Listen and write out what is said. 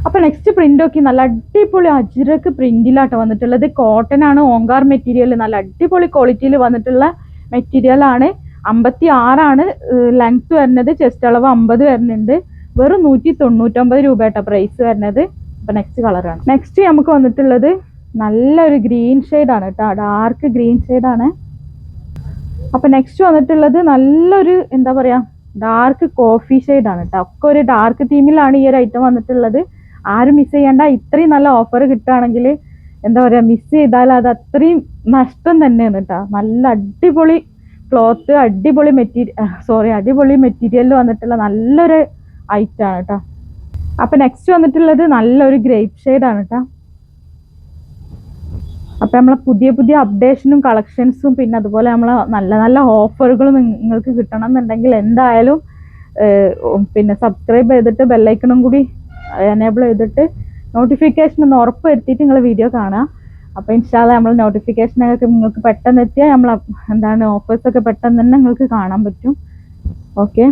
അപ്പോൾ next print നോക്കി, നല്ല അടിപൊളി അജ്രക്ക് പ്രിന്റിലാട്ടോ വന്നിട്ടുള്ളത്. കോട്ടൺ ആണ്, ഓങ്കാർ മെറ്റീരിയൽ, നല്ല അടിപൊളി ക്വാളിറ്റിയിൽ വന്നിട്ടുള്ള മെറ്റീരിയൽ ആണ്. 56 ലെങ്ത് വരുന്നത്, ചെസ്റ്റ് അളവ് 50 വരുന്നുണ്ട്. വെറും 199 രൂപ കേട്ടോ പ്രൈസ് വരുന്നത്. അപ്പോൾ നെക്സ്റ്റ് കളറാണ്. നെക്സ്റ്റ് നമുക്ക് വന്നിട്ടുള്ളത് നല്ലൊരു ഗ്രീൻ ഷെയ്ഡാണ് കേട്ടോ, ഡാർക്ക് ഗ്രീൻ ഷെയ്ഡാണ്. അപ്പോൾ നെക്സ്റ്റ് വന്നിട്ടുള്ളത് നല്ലൊരു എന്താ പറയുക, ഡാർക്ക് കോഫി ഷെയ്ഡാണ് കേട്ടോ. ഒക്കെ ഒരു ഡാർക്ക് തീമിലാണ് ഈ ഒരു ഐറ്റം വന്നിട്ടുള്ളത്. ആരും മിസ് ചെയ്യേണ്ട. ഇത്രയും നല്ല ഓഫർ കിട്ടുകയാണെങ്കിൽ എന്താ പറയുക, മിസ് ചെയ്താൽ അത് അത്രയും നഷ്ടം തന്നെയാണ് കേട്ടോ. നല്ല അടിപൊളി ക്ലോത്ത്, അടിപൊളി മെറ്റീരിയലിൽ വന്നിട്ടുള്ള നല്ലൊരു ഐറ്റമാണ് കേട്ടോ. അപ്പം നെക്സ്റ്റ് വന്നിട്ടുള്ളത് നല്ലൊരു ഗ്രേപ്പ് ഷെയ്ഡാണ് കേട്ടോ. അപ്പം നമ്മളെ പുതിയ അപ്ഡേഷനും കളക്ഷൻസും പിന്നെ അതുപോലെ നമ്മളെ നല്ല നല്ല ഓഫറുകളും നിങ്ങൾക്ക് കിട്ടണം എന്നുണ്ടെങ്കിൽ എന്തായാലും പിന്നെ സബ്സ്ക്രൈബ് ചെയ്തിട്ട് ബെല്ലൈക്കണും കൂടി എനേബിൾ ചെയ്തിട്ട് നോട്ടിഫിക്കേഷൻ ഒന്ന് ഉറപ്പ് വരുത്തിയിട്ട് നിങ്ങൾ വീഡിയോ കാണുക. അപ്പോൾ ഇൻഷാല്ലാ നമ്മൾ നോട്ടിഫിക്കേഷനൊക്കെ നിങ്ങൾക്ക് പെട്ടെന്ന് എത്തിയാൽ നമ്മൾ എന്താണ് ഓഫേഴ്സൊക്കെ പെട്ടെന്ന് തന്നെ നിങ്ങൾക്ക് കാണാൻ പറ്റും. ഓക്കെ.